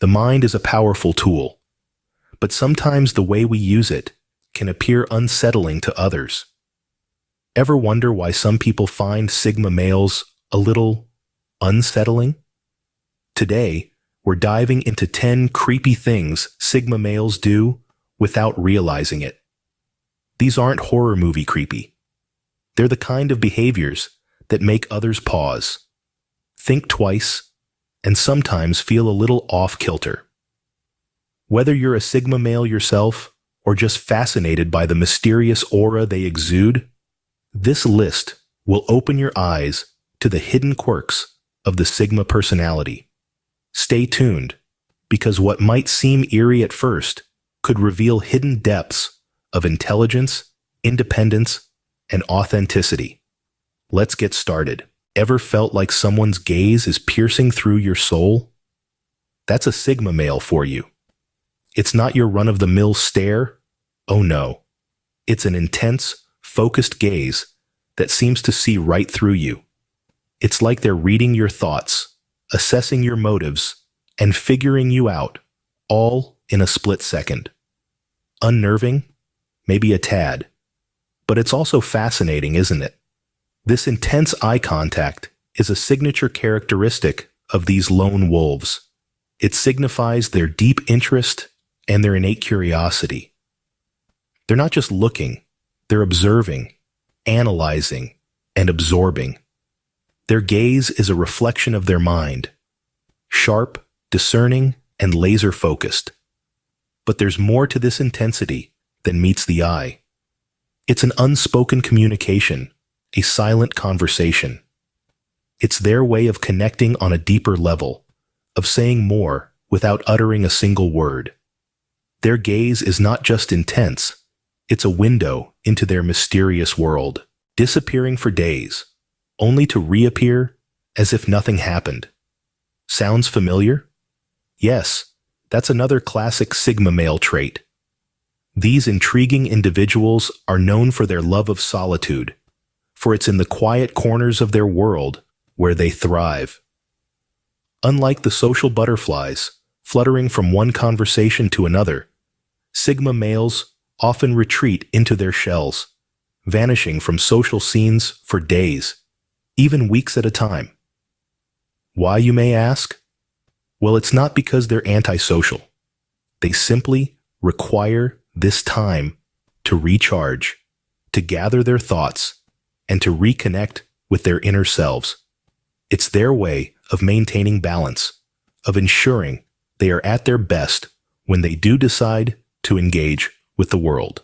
The mind is a powerful tool, but sometimes the way we use it can appear unsettling to others. Ever wonder why some people find Sigma males a little unsettling? Today, we're diving into 10 creepy things Sigma males do without realizing it. These aren't horror movie creepy. They're the kind of behaviors that make others pause, think twice, and sometimes feel a little off-kilter. Whether you're a Sigma male yourself or just fascinated by the mysterious aura they exude, this list will open your eyes to the hidden quirks of the Sigma personality. Stay tuned, because what might seem eerie at first could reveal hidden depths of intelligence, independence, and authenticity. Let's get started. Ever felt like someone's gaze is piercing through your soul? That's a Sigma male for you. It's not your run-of-the-mill stare. Oh no. It's an intense, focused gaze that seems to see right through you. It's like they're reading your thoughts, assessing your motives, and figuring you out, all in a split second. Unnerving? Maybe a tad. But it's also fascinating, isn't it? This intense eye contact is a signature characteristic of these lone wolves. It signifies their deep interest and their innate curiosity. They're not just looking, they're observing, analyzing, and absorbing. Their gaze is a reflection of their mind, sharp, discerning, and laser-focused. But there's more to this intensity than meets the eye. It's an unspoken communication, a silent conversation. It's their way of connecting on a deeper level, of saying more without uttering a single word. Their gaze is not just intense, it's a window into their mysterious world, disappearing for days, only to reappear as if nothing happened. Sounds familiar? Yes, that's another classic Sigma male trait. These intriguing individuals are known for their love of solitude, for it's in the quiet corners of their world where they thrive. Unlike the social butterflies, fluttering from one conversation to another, Sigma males often retreat into their shells, vanishing from social scenes for days, even weeks at a time. Why, you may ask? Well, it's not because they're antisocial. They simply require this time to recharge, to gather their thoughts, and to reconnect with their inner selves. It's their way of maintaining balance, of ensuring they are at their best when they do decide to engage with the world.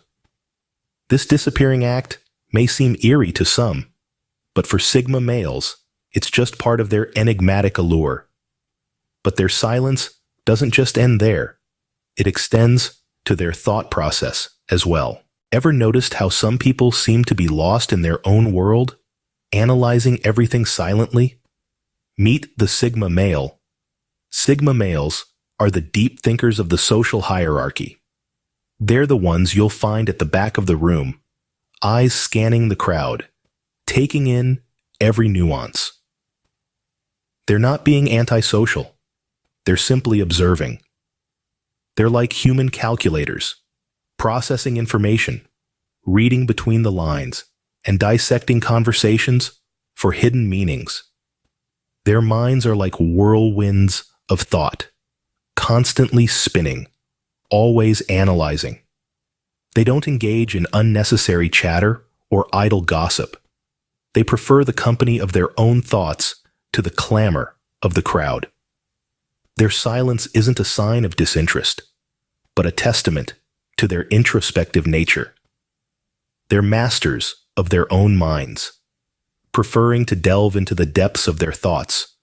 This disappearing act may seem eerie to some, but for Sigma males, it's just part of their enigmatic allure. But their silence doesn't just end there. It extends to their thought process as well. Ever noticed how some people seem to be lost in their own world, analyzing everything silently? Meet the Sigma male. Sigma males are the deep thinkers of the social hierarchy. They're the ones you'll find at the back of the room, eyes scanning the crowd, taking in every nuance. They're not being antisocial. They're simply observing. They're like human calculators, processing information, reading between the lines, and dissecting conversations for hidden meanings. Their minds are like whirlwinds of thought, constantly spinning, always analyzing. They don't engage in unnecessary chatter or idle gossip. They prefer the company of their own thoughts to the clamor of the crowd. Their silence isn't a sign of disinterest, but a testament to their introspective nature. They're masters of their own minds, preferring to delve into the depths of their thoughts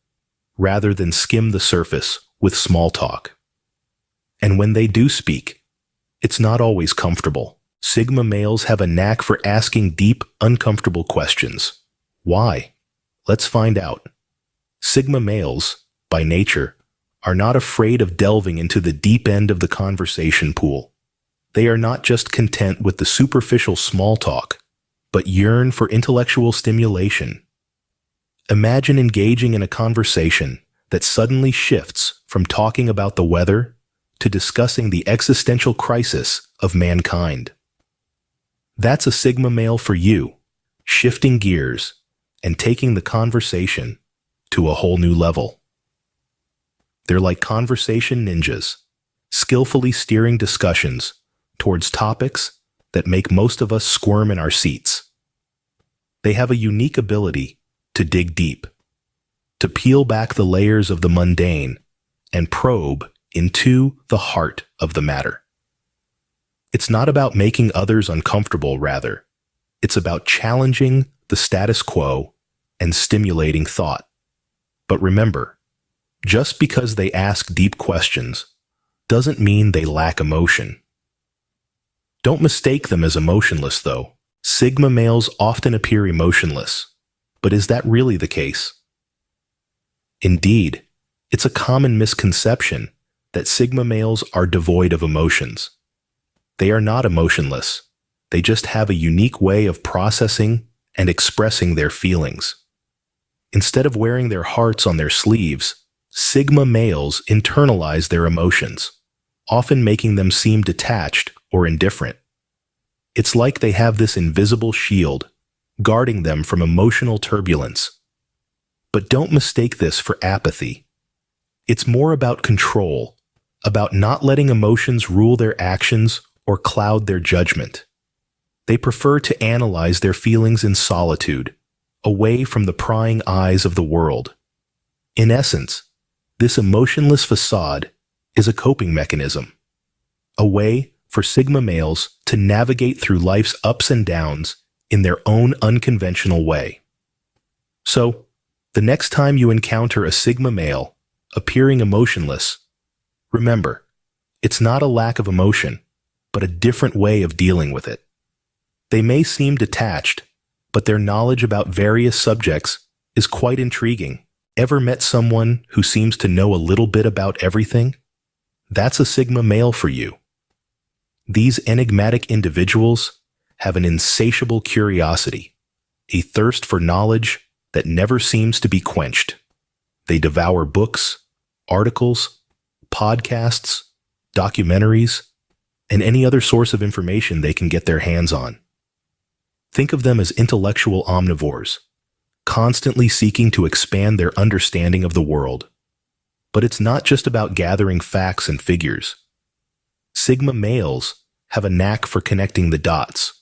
rather than skim the surface with small talk. And when they do speak, it's not always comfortable. Sigma males have a knack for asking deep, uncomfortable questions. Why? Let's find out. Sigma males, by nature, are not afraid of delving into the deep end of the conversation pool. They are not just content with the superficial small talk, but yearn for intellectual stimulation. Imagine engaging in a conversation that suddenly shifts from talking about the weather to discussing the existential crisis of mankind. That's a Sigma male for you, shifting gears and taking the conversation to a whole new level. They're like conversation ninjas, skillfully steering discussions towards topics that make most of us squirm in our seats. They have a unique ability to dig deep, to peel back the layers of the mundane and probe into the heart of the matter. It's not about making others uncomfortable, rather. It's about challenging the status quo and stimulating thought. But remember, just because they ask deep questions doesn't mean they lack emotion. Don't mistake them as emotionless, though. Sigma males often appear emotionless. But is that really the case? Indeed, it's a common misconception that Sigma males are devoid of emotions. They are not emotionless. They just have a unique way of processing and expressing their feelings. Instead of wearing their hearts on their sleeves, Sigma males internalize their emotions, often making them seem detached or indifferent. It's like they have this invisible shield, guarding them from emotional turbulence. But don't mistake this for apathy. It's more about control, about not letting emotions rule their actions or cloud their judgment. They prefer to analyze their feelings in solitude, away from the prying eyes of the world. In essence, this emotionless facade is a coping mechanism, a way for Sigma males to navigate through life's ups and downs in their own unconventional way. So, the next time you encounter a Sigma male appearing emotionless, remember, it's not a lack of emotion, but a different way of dealing with it. They may seem detached, but their knowledge about various subjects is quite intriguing. Ever met someone who seems to know a little bit about everything? That's a Sigma male for you. These enigmatic individuals have an insatiable curiosity, a thirst for knowledge that never seems to be quenched. They devour books, articles, podcasts, documentaries, and any other source of information they can get their hands on. Think of them as intellectual omnivores, constantly seeking to expand their understanding of the world. But it's not just about gathering facts and figures. Sigma males have a knack for connecting the dots,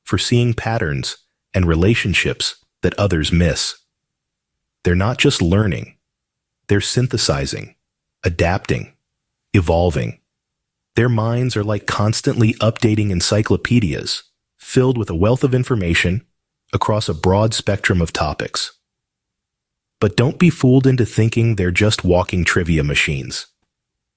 for seeing patterns and relationships that others miss. They're not just learning, they're synthesizing, adapting, evolving. Their minds are like constantly updating encyclopedias, filled with a wealth of information across a broad spectrum of topics. But don't be fooled into thinking they're just walking trivia machines.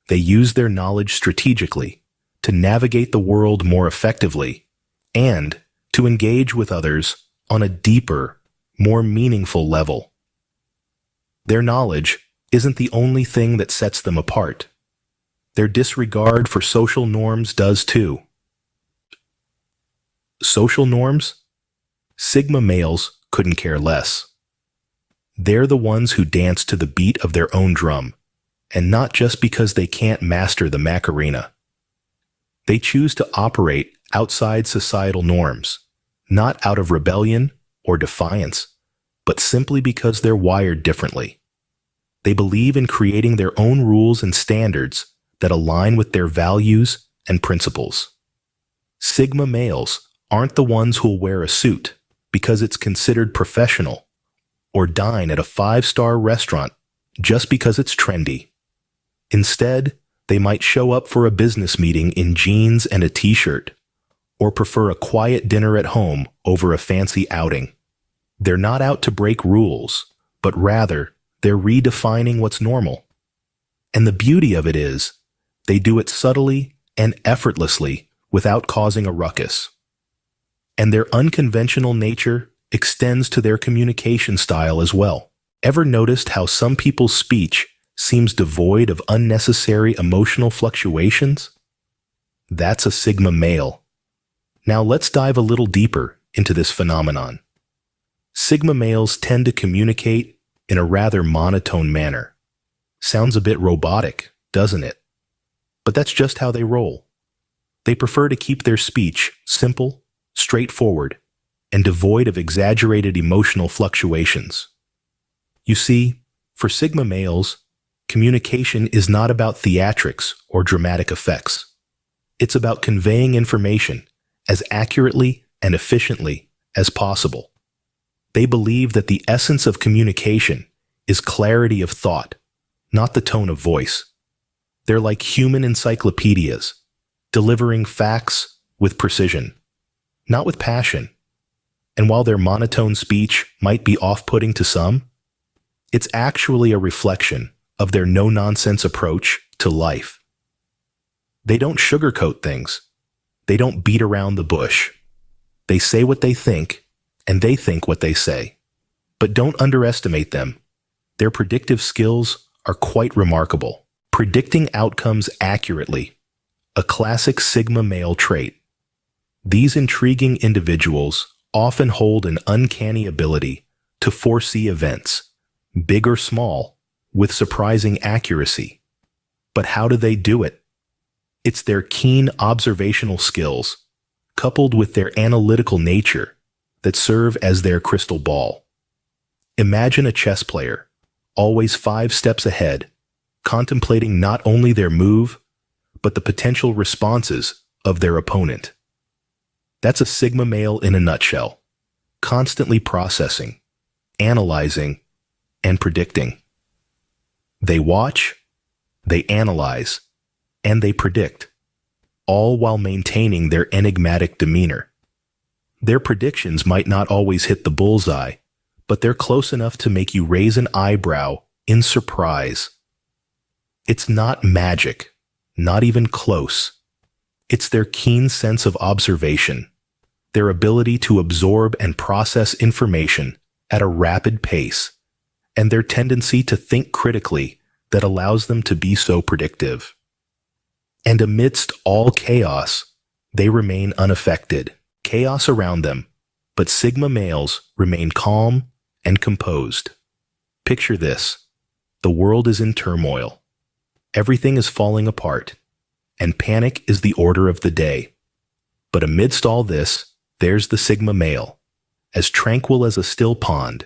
They use their knowledge strategically to navigate the world more effectively and to engage with others on a deeper, more meaningful level. Their knowledge isn't the only thing that sets them apart. Their disregard for social norms does too. Social norms? Sigma males couldn't care less. They're the ones who dance to the beat of their own drum, and not just because they can't master the Macarena. They choose to operate outside societal norms, not out of rebellion or defiance, but simply because they're wired differently. They believe in creating their own rules and standards that align with their values and principles. Sigma males aren't the ones who'll wear a suit because it's considered professional, or dine at a 5-star restaurant just because it's trendy. Instead, they might show up for a business meeting in jeans and a t-shirt, or prefer a quiet dinner at home over a fancy outing. They're not out to break rules, but rather, they're redefining what's normal. And the beauty of it is, they do it subtly and effortlessly without causing a ruckus. And their unconventional nature extends to their communication style as well. Ever noticed how some people's speech seems devoid of unnecessary emotional fluctuations? That's a Sigma male. Now let's dive a little deeper into this phenomenon. Sigma males tend to communicate in a rather monotone manner. Sounds a bit robotic, doesn't it? But that's just how they roll. They prefer to keep their speech simple, straightforward, and devoid of exaggerated emotional fluctuations. You see, for Sigma males, communication is not about theatrics or dramatic effects. It's about conveying information as accurately and efficiently as possible. They believe that the essence of communication is clarity of thought, not the tone of voice. They're like human encyclopedias, delivering facts with precision, not with passion. And while their monotone speech might be off-putting to some, it's actually a reflection of their no-nonsense approach to life. They don't sugarcoat things. They don't beat around the bush. They say what they think, and they think what they say. But don't underestimate them. Their predictive skills are quite remarkable. Predicting outcomes accurately, a classic Sigma male trait. These intriguing individuals often hold an uncanny ability to foresee events, big or small, with surprising accuracy. But how do they do it? It's their keen observational skills, coupled with their analytical nature, that serve as their crystal ball. Imagine a chess player, always 5 steps ahead, contemplating not only their move, but the potential responses of their opponent. That's a Sigma male in a nutshell, constantly processing, analyzing, and predicting. They watch, they analyze, and they predict, all while maintaining their enigmatic demeanor. Their predictions might not always hit the bullseye, but they're close enough to make you raise an eyebrow in surprise. It's not magic, not even close. It's their keen sense of observation, their ability to absorb and process information at a rapid pace, and their tendency to think critically that allows them to be so predictive. And amidst all chaos, they remain unaffected. Chaos around them, but Sigma males remain calm and composed. Picture this. The world is in turmoil. Everything is falling apart, and panic is the order of the day. But amidst all this, there's the Sigma male, as tranquil as a still pond.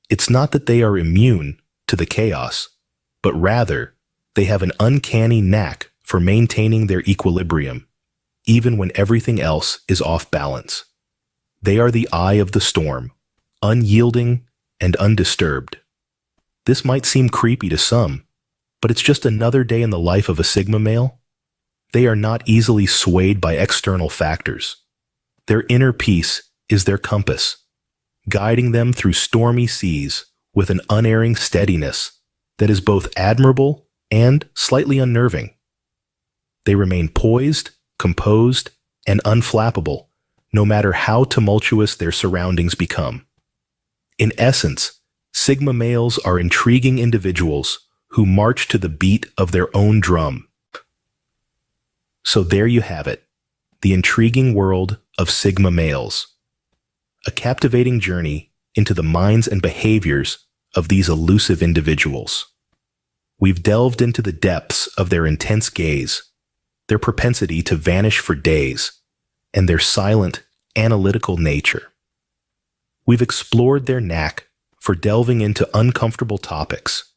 It's not that they are immune to the chaos, but rather they have an uncanny knack for maintaining their equilibrium, even when everything else is off balance. They are the eye of the storm, unyielding and undisturbed. This might seem creepy to some, but it's just another day in the life of a Sigma male. They are not easily swayed by external factors. Their inner peace is their compass, guiding them through stormy seas with an unerring steadiness that is both admirable and slightly unnerving. They remain poised, composed, and unflappable, no matter how tumultuous their surroundings become. In essence, Sigma males are intriguing individuals who march to the beat of their own drum. So there you have it, the intriguing world of Sigma males. A captivating journey into the minds and behaviors of these elusive individuals. We've delved into the depths of their intense gaze, their propensity to vanish for days, and their silent, analytical nature. We've explored their knack for delving into uncomfortable topics,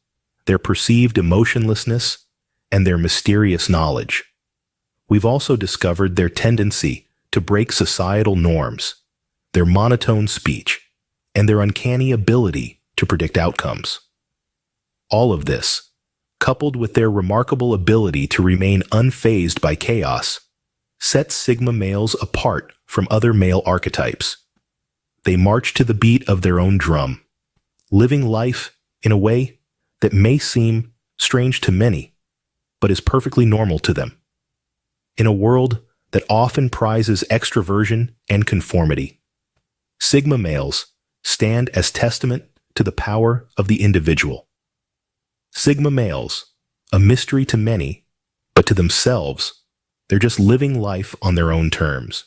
their perceived emotionlessness, and their mysterious knowledge. We've also discovered their tendency to break societal norms, their monotone speech, and their uncanny ability to predict outcomes. All of this, coupled with their remarkable ability to remain unfazed by chaos, sets Sigma males apart from other male archetypes. They march to the beat of their own drum, living life in a way that may seem strange to many, but is perfectly normal to them. In a world that often prizes extroversion and conformity, Sigma males stand as testament to the power of the individual. Sigma males, a mystery to many, but to themselves, they're just living life on their own terms.